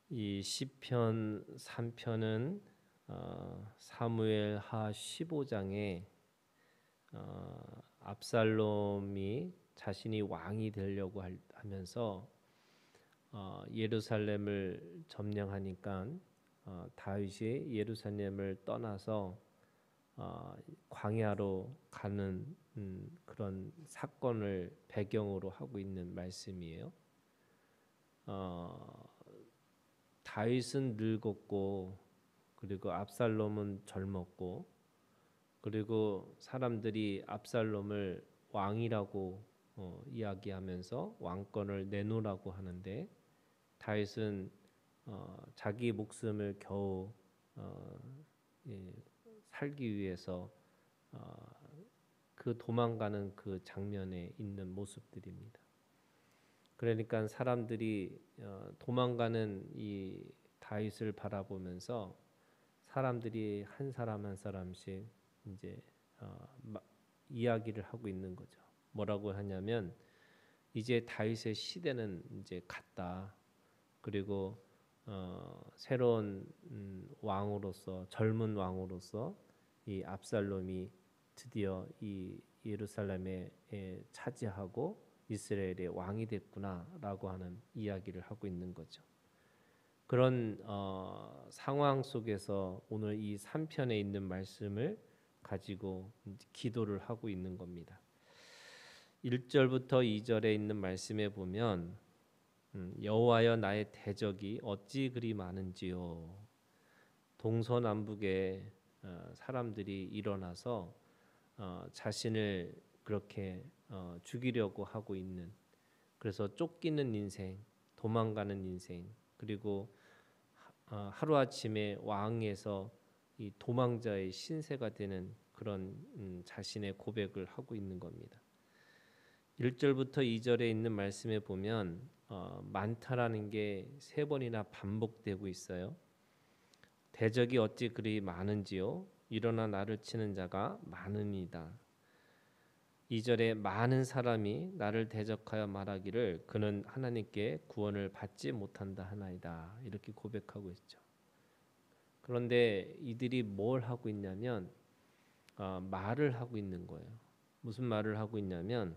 이 시편 3편은 사무엘 하 15장에 압살롬이 자신이 왕이 되려고 하면서 예루살렘을 점령하니까 다윗이 예루살렘을 떠나서 광야로 가는 그런 사건을 배경으로 하고 있는 말씀이에요. 다윗은 늙었고 그리고 압살롬은 젊었고 그리고 사람들이 압살롬을 왕이라고 이야기하면서 왕권을 내놓으라고 하는데 다윗은 자기 목숨을 겨우 살기 위해서 그 도망가는 그 장면에 있는 모습들입니다. 그러니까 사람들이 도망가는 이 다윗을 바라보면서 사람들이 한 사람 한 사람씩 이제 이야기를 하고 있는 거죠. 뭐라고 하냐면 이제 다윗의 시대는 이제 갔다. 그리고 새로운 왕으로서 젊은 왕으로서 이 압살롬이 드디어 이 예루살렘에 차지하고 이스라엘의 왕이 됐구나라고 하는 이야기를 하고 있는 거죠. 그런 상황 속에서 오늘 이 3편에 있는 말씀을 가지고 기도를 하고 있는 겁니다. 1절부터 2절에 있는 말씀에 보면 여호와여 나의 대적이 어찌 그리 많은지요. 동서남북에 사람들이 일어나서 자신을 그렇게 죽이려고 하고 있는, 그래서 쫓기는 인생, 도망가는 인생, 그리고 하루아침에 왕에서 이 도망자의 신세가 되는 그런 자신의 고백을 하고 있는 겁니다. 1절부터 2절에 있는 말씀에 보면 많다라는 게 3번이나 반복되고 있어요. 대적이 어찌 그리 많은지요. 일어나 나를 치는 자가 많으니이다. 2절에 많은 사람이 나를 대적하여 말하기를 그는 하나님께 구원을 받지 못한다 하나이다. 이렇게 고백하고 있죠. 그런데 이들이 뭘 하고 있냐면 말을 하고 있는 거예요. 무슨 말을 하고 있냐면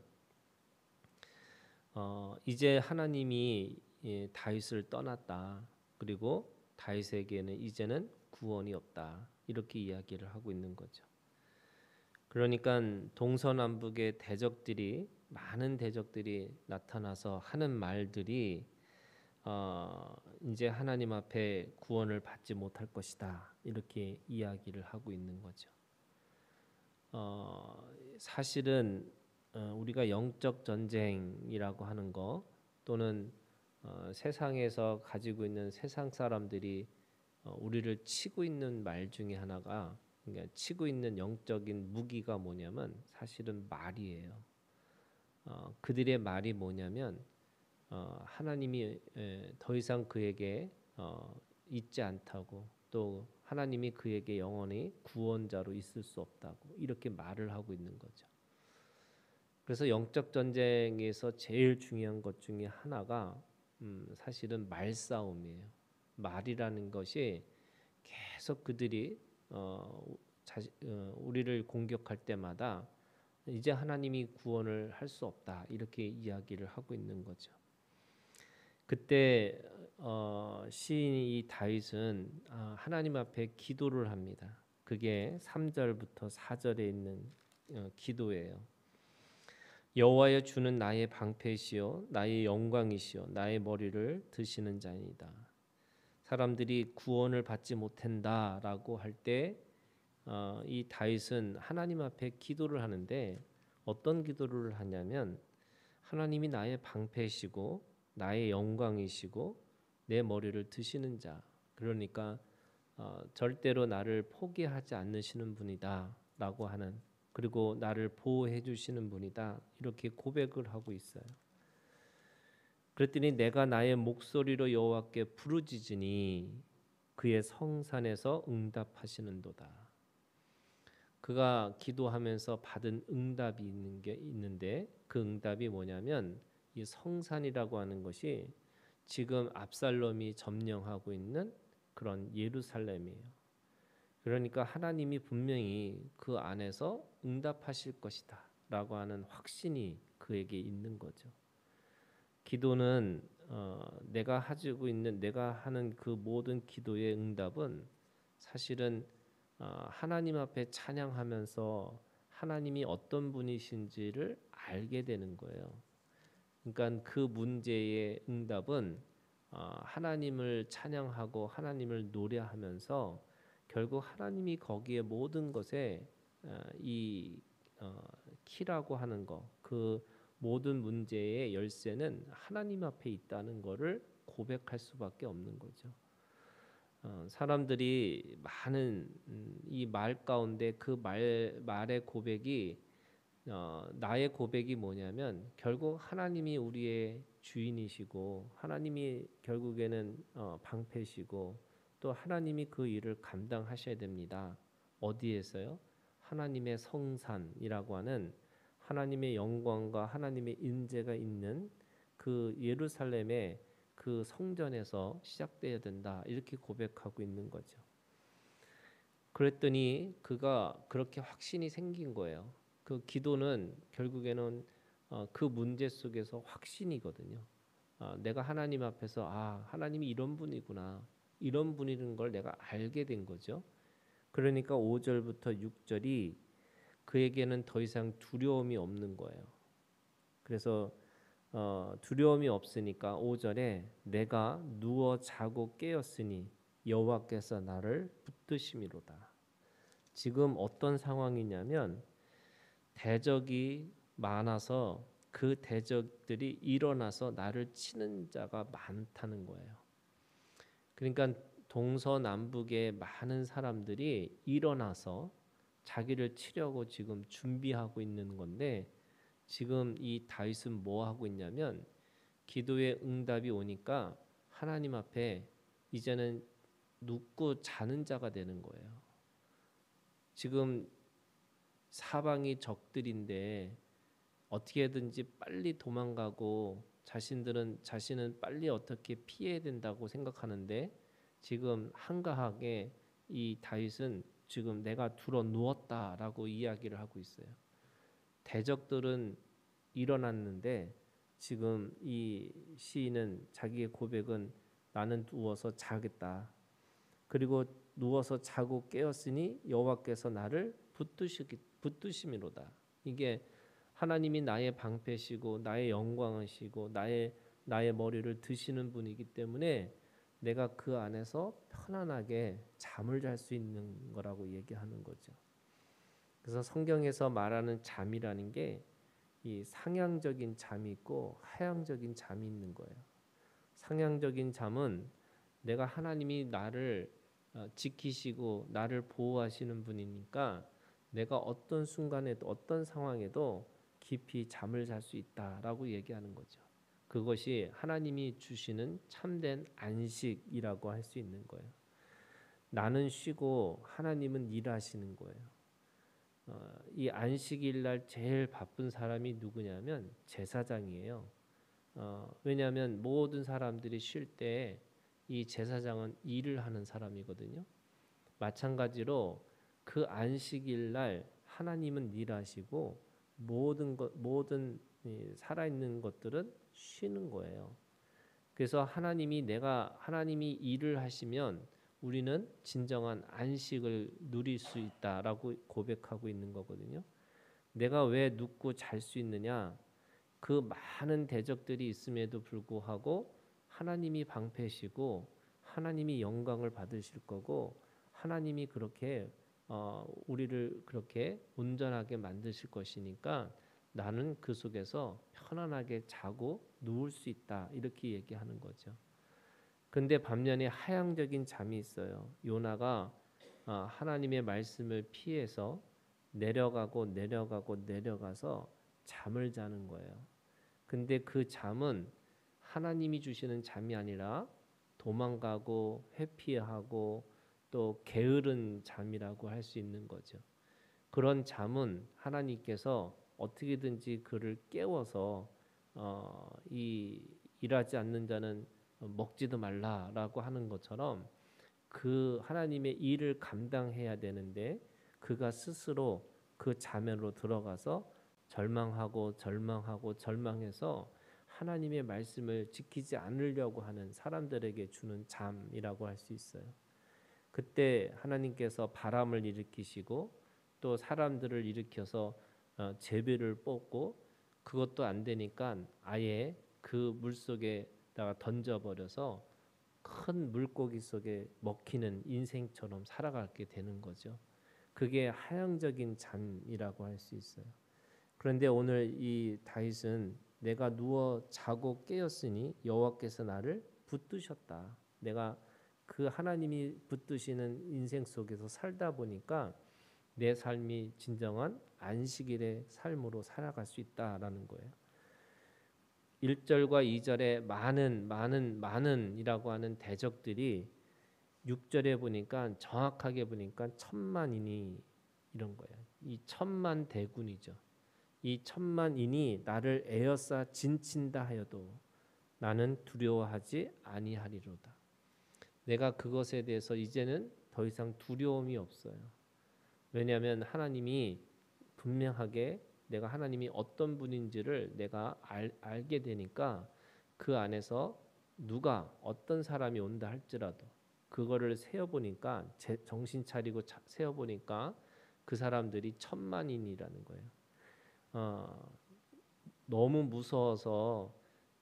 이제 하나님이 다윗을 떠났다. 그리고 다윗에게는 이제는 구원이 없다. 이렇게 이야기를 하고 있는 거죠. 그러니까 동서남북의 대적들이, 많은 대적들이 나타나서 하는 말들이 이제 하나님 앞에 구원을 받지 못할 것이다. 이렇게 이야기를 하고 있는 거죠. 사실은 우리가 영적 전쟁이라고 하는 거, 또는 세상에서 가지고 있는 세상 사람들이 우리를 치고 있는 말 중에 하나가, 그러니까 치고 있는 영적인 무기가 뭐냐면 사실은 말이에요. 그들의 말이 뭐냐면 하나님이 더 이상 그에게 있지 않다고, 또 하나님이 그에게 영원히 구원자로 있을 수 없다고 이렇게 말을 하고 있는 거죠. 그래서 영적 전쟁에서 제일 중요한 것 중에 하나가 사실은 말싸움이에요. 말이라는 것이 계속 그들이 우리를 공격할 때마다 이제 하나님이 구원을 할 수 없다 이렇게 이야기를 하고 있는 거죠. 그때 시인이 이 다윗은 하나님 앞에 기도를 합니다. 그게 3절부터 4절에 있는 기도예요. 여호와여 주는 나의 방패시요 나의 영광이시요 나의 머리를 드시는 자이다. 사람들이 구원을 받지 못한다라고 할 때 이 다윗은 하나님 앞에 기도를 하는데 어떤 기도를 하냐면 하나님이 나의 방패시고 나의 영광이시고 내 머리를 드시는 자, 그러니까 절대로 나를 포기하지 않으시는 분이다라고 하는, 그리고 나를 보호해 주시는 분이다 이렇게 고백을 하고 있어요. 그랬더니 내가 나의 목소리로 여호와께 부르짖으니 그의 성산에서 응답하시는도다. 그가 기도하면서 받은 응답이 있는데 그 응답이 뭐냐면 이 성산이라고 하는 것이 지금 압살롬이 점령하고 있는 그런 예루살렘이에요. 그러니까 하나님이 분명히 그 안에서 응답하실 것이다라고 하는 확신이 그에게 있는 거죠. 기도는 내가 가지고 있는 내가 하는 그 모든 기도의 응답은 사실은 하나님 앞에 찬양하면서 하나님이 어떤 분이신지를 알게 되는 거예요. 그러니까 그 문제의 응답은 하나님을 찬양하고 하나님을 노래하면서 결국 하나님이 거기에 모든 것에 이 키라고 하는 거, 그 모든 문제의 열쇠는 하나님 앞에 있다는 것을 고백할 수밖에 없는 거죠. 사람들이 많은 이 말 가운데 그 말의 고백이 나의 고백이 뭐냐면 결국 하나님이 우리의 주인이시고 하나님이 결국에는 방패시고 또 하나님이 그 일을 감당하셔야 됩니다. 어디에서요? 하나님의 성산이라고 하는 하나님의 영광과 하나님의 인재가 있는 그 예루살렘의 그 성전에서 시작돼야 된다. 이렇게 고백하고 있는 거죠. 그랬더니 그가 그렇게 확신이 생긴 거예요. 그 기도는 결국에는 그 문제 속에서 확신이거든요. 내가 하나님 앞에서 하나님이 이런 분이구나. 이런 분이라는 걸 내가 알게 된 거죠. 그러니까 5절부터 6절이 그에게는 더 이상 두려움이 없는 거예요. 그래서 두려움이 없으니까 5절에 내가 누워 자고 깨었으니 여호와께서 나를 붙드심이로다. 지금 어떤 상황이냐면 대적이 많아서 그 대적들이 일어나서 나를 치는 자가 많다는 거예요. 그러니까 동서남북의 많은 사람들이 일어나서 자기를 치려고 지금 준비하고 있는 건데 지금 이 다윗은 뭐 하고 있냐면 기도의 응답이 오니까 하나님 앞에 이제는 눕고 자는 자가 되는 거예요. 지금 사방이 적들인데 어떻게든지 빨리 도망가고 자신은 빨리 어떻게 피해야 된다고 생각하는데 지금 한가하게 이 다윗은 지금 내가 들어 누웠다라고 이야기를 하고 있어요. 대적들은 일어났는데 지금 이 시인은 자기의 고백은 나는 누워서 자겠다. 그리고 누워서 자고 깨었으니 여호와께서 나를 붙드심이로다. 이게 하나님이 나의 방패시고 나의 영광이시고 나의 머리를 드시는 분이기 때문에 내가 그 안에서 편안하게 잠을 잘 수 있는 거라고 얘기하는 거죠. 그래서 성경에서 말하는 잠이라는 게 이 상향적인 잠이 있고 하향적인 잠이 있는 거예요. 상향적인 잠은 내가 하나님이 나를 지키시고 나를 보호하시는 분이니까 내가 어떤 순간에도 어떤 상황에도 깊이 잠을 잘 수 있다라고 얘기하는 거죠. 그것이 하나님이 주시는 참된 안식이라고 할 수 있는 거예요. 나는 쉬고 하나님은 일하시는 거예요. 이 안식일 날 제일 바쁜 사람이 누구냐면 제사장이에요. 왜냐하면 모든 사람들이 쉴 때 이 제사장은 일을 하는 사람이거든요. 마찬가지로 그 안식일 날 하나님은 일하시고 모든 살아있는 것들은 쉬는 거예요. 그래서 하나님이 일을 하시면 우리는 진정한 안식을 누릴 수 있다라고 고백하고 있는 거거든요. 내가 왜 눕고 잘 수 있느냐? 그 많은 대적들이 있음에도 불구하고 하나님이 방패시고 하나님이 영광을 받으실 거고 하나님이 그렇게 우리를 그렇게 온전하게 만드실 것이니까 나는 그 속에서 편안하게 자고 누울 수 있다 이렇게 얘기하는 거죠. 근데 반면에 하향적인 잠이 있어요. 요나가 하나님의 말씀을 피해서 내려가서 잠을 자는 거예요. 근데 그 잠은 하나님이 주시는 잠이 아니라 도망가고 회피하고 또 게으른 잠이라고 할 수 있는 거죠. 그런 잠은 하나님께서 어떻게든지 그를 깨워서 이 일하지 않는 자는 먹지도 말라라고 하는 것처럼 그 하나님의 일을 감당해야 되는데 그가 스스로 그 자멸로 들어가서 절망해서 하나님의 말씀을 지키지 않으려고 하는 사람들에게 주는 잠이라고 할 수 있어요. 그때 하나님께서 바람을 일으키시고 또 사람들을 일으켜서 제비를 뽑고 그것도 안 되니까 아예 그 물속에다가 던져버려서 큰 물고기 속에 먹히는 인생처럼 살아가게 되는 거죠. 그게 하향적인 잠이라고 할 수 있어요. 그런데 오늘 이 다윗은 내가 누워 자고 깨었으니 여호와께서 나를 붙드셨다. 내가 그 하나님이 붙드시는 인생 속에서 살다 보니까 내 삶이 진정한 안식일의 삶으로 살아갈 수 있다라는 거예요. 1절과 2절에 많은이라고 하는 대적들이 6절에 보니까 정확하게 보니까 천만인이 이런 거예요. 이 천만 대군이죠. 이 천만인이 나를 에워싸 진친다 하여도 나는 두려워하지 아니하리로다. 내가 그것에 대해서 이제는 더 이상 두려움이 없어요. 왜냐하면 하나님이 분명하게 내가 하나님이 어떤 분인지를 내가 알게 되니까 그 안에서 누가 어떤 사람이 온다 할지라도 그거를 세어보니까 정신 차리고 세어보니까 그 사람들이 천만인이라는 거예요. 너무 무서워서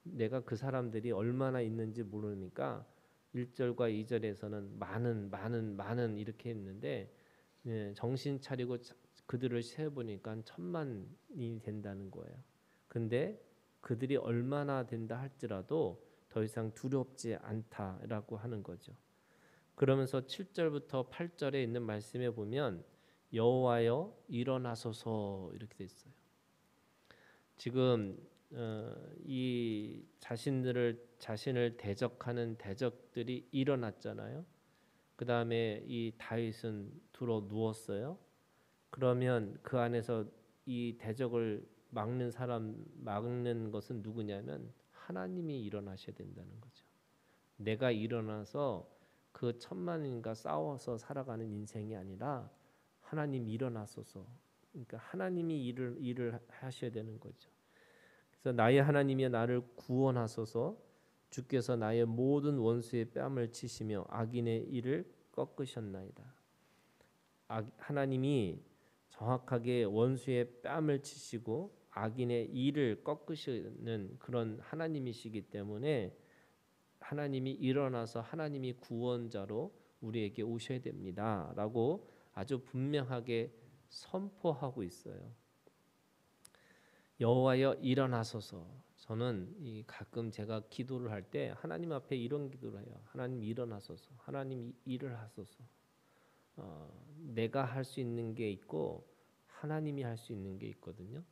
내가 그 사람들이 얼마나 있는지 모르니까 1절과 2절에서는 많은 이렇게 했는데 정신 차리고 그들을 세어보니까 천만이 된다는 거예요. 근데 그들이 얼마나 된다 할지라도 더 이상 두렵지 않다라고 하는 거죠. 그러면서 7절부터 8절에 있는 말씀에 보면 여호와여 일어나소서 이렇게 돼 있어요. 지금 이 자신을 대적하는 대적들이 일어났잖아요. 그 다음에 이 다윗은 들어 누웠어요. 그러면 그 안에서 이 대적을 막는 것은 누구냐면 하나님이 일어나셔야 된다는 거죠. 내가 일어나서 그 천만인과 싸워서 살아가는 인생이 아니라 하나님 일어나소서. 그러니까 하나님이 일을 하셔야 되는 거죠. 그래서 나의 하나님이 나를 구원하소서. 주께서 나의 모든 원수의 뺨을 치시며 악인의 일을 꺾으셨나이다. 하나님이 정확하게 원수의 뺨을 치시고 악인의 일을 꺾으시는 그런 하나님이시기 때문에 하나님이 일어나서 하나님이 구원자로 우리에게 오셔야 됩니다라고 아주 분명하게 선포하고 있어요. 여호와여 일어나소서. 저는 가끔 제가 기도를 할 때 하나님 앞에 이런 기도를 해요. 하나님 일어나소서. 하나님 일을 하소서. 내가 할 수 있는 게 있고 하나님이 할 수 있는 게 있거든요.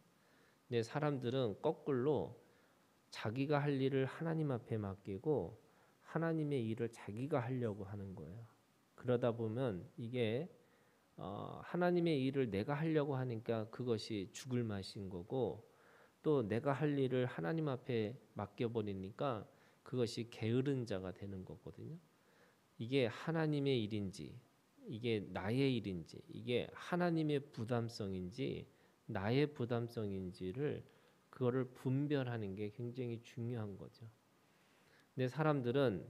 근데 사람들은 거꾸로 자기가 할 일을 하나님 앞에 맡기고 하나님의 일을 자기가 하려고 하는 거예요. 그러다 보면 이게 하나님의 일을 내가 하려고 하니까 그것이 죽을 맛인 거고 또 내가 할 일을 하나님 앞에 맡겨버리니까 그것이 게으른 자가 되는 거거든요. 이게 하나님의 일인지 이게 나의 일인지 이게 하나님의 부담성인지 나의 부담성인지를 그거를 분별하는 게 굉장히 중요한 거죠. 근데 사람들은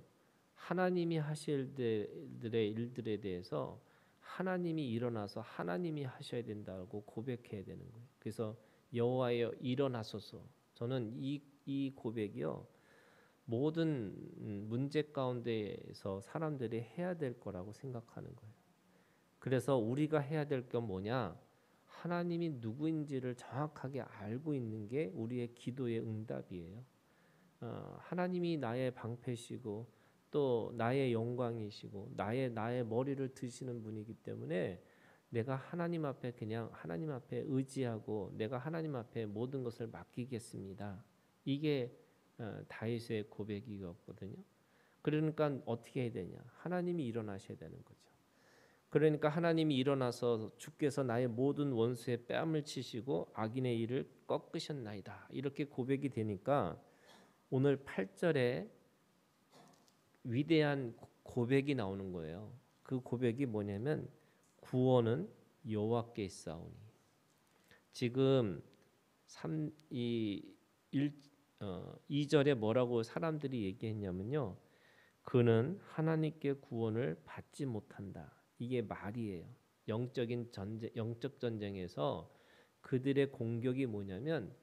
하나님이 하실 들의 일들에 대해서 하나님이 일어나서 하나님이 하셔야 된다고 고백해야 되는 거예요. 그래서 여호와여 일어나소서. 저는 이 고백이요 모든 문제 가운데에서 사람들이 해야 될 거라고 생각하는 거예요. 그래서 우리가 해야 될 건 뭐냐? 하나님이 누구인지를 정확하게 알고 있는 게 우리의 기도의 응답이에요. 하나님이 나의 방패시고 또 나의 영광이시고 나의 머리를 드시는 분이기 때문에 내가 하나님 앞에 그냥 하나님 앞에 의지하고 내가 하나님 앞에 모든 것을 맡기겠습니다. 이게 다윗의 고백이었거든요. 그러니까 어떻게 해야 되냐? 하나님이 일어나셔야 되는 거죠. 그러니까 하나님이 일어나서 주께서 나의 모든 원수의 뺨을 치시고 악인의 일을 꺾으셨나이다. 이렇게 고백이 되니까 오늘 8절에 위대한 고백이 나오는 거예요. 그 고백이 뭐냐면 구원은 여호와께 있사오니. 지금 2절에 뭐라고 사람들이 얘기했냐면요. 그는 하나님께 구원을 받지 못한다. 이게 말이에요. 영적 전쟁에서 그들의 공격이 뭐냐면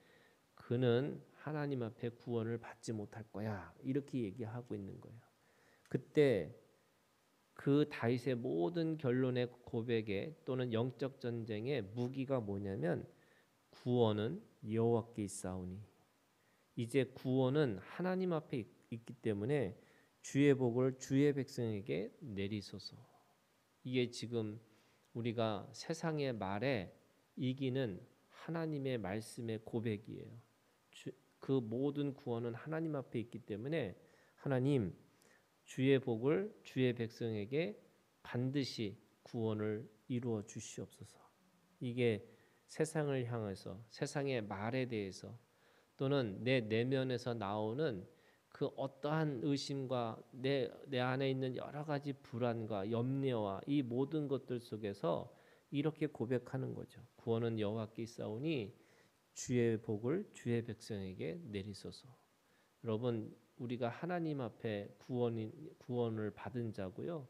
그는 하나님 앞에 구원을 받지 못할 거야. 이렇게 얘기하고 있는 거예요. 그때 그 다윗의 모든 결론의 고백에 또는 영적 전쟁의 무기가 뭐냐면 구원은 여호와께 있사오니. 이제 구원은 하나님 앞에 있기 때문에 주의 복을 주의 백성에게 내리소서. 이게 지금 우리가 세상의 말에 이기는 하나님의 말씀의 고백이에요. 그 모든 구원은 하나님 앞에 있기 때문에 하나님 주의 복을 주의 백성에게 반드시 구원을 이루어 주시옵소서. 이게 세상을 향해서 세상의 말에 대해서 또는 내 내면에서 나오는 그 어떠한 의심과 내 안에 있는 여러 가지 불안과 염려와 이 모든 것들 속에서 이렇게 고백하는 거죠. 구원은 여호와께 있사오니 주의 복을 주의 백성에게 내리소서. 여러분, 우리가 하나님 앞에 구원을 받은 자고요.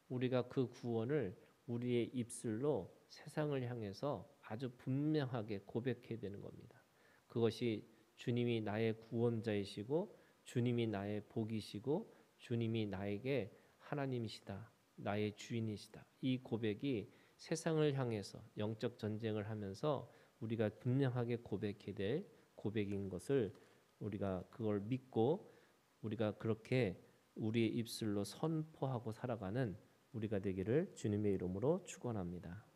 우리가 그 구원을 우리의 입술로 세상을 향해서 아주 분명하게 고백해야 되는 겁니다. 그것이 주님이 나의 구원자이시고 주님이 나의 복이시고 주님이 나에게 하나님이시다. 나의 주인이시다. 이 고백이 세상을 향해서 영적 전쟁을 하면서 우리가 분명하게 고백해야 될 고백인 것을 우리가 그걸 믿고 우리가 그렇게 우리의 입술로 선포하고 살아가는 우리가 되기를 주님의 이름으로 축원합니다.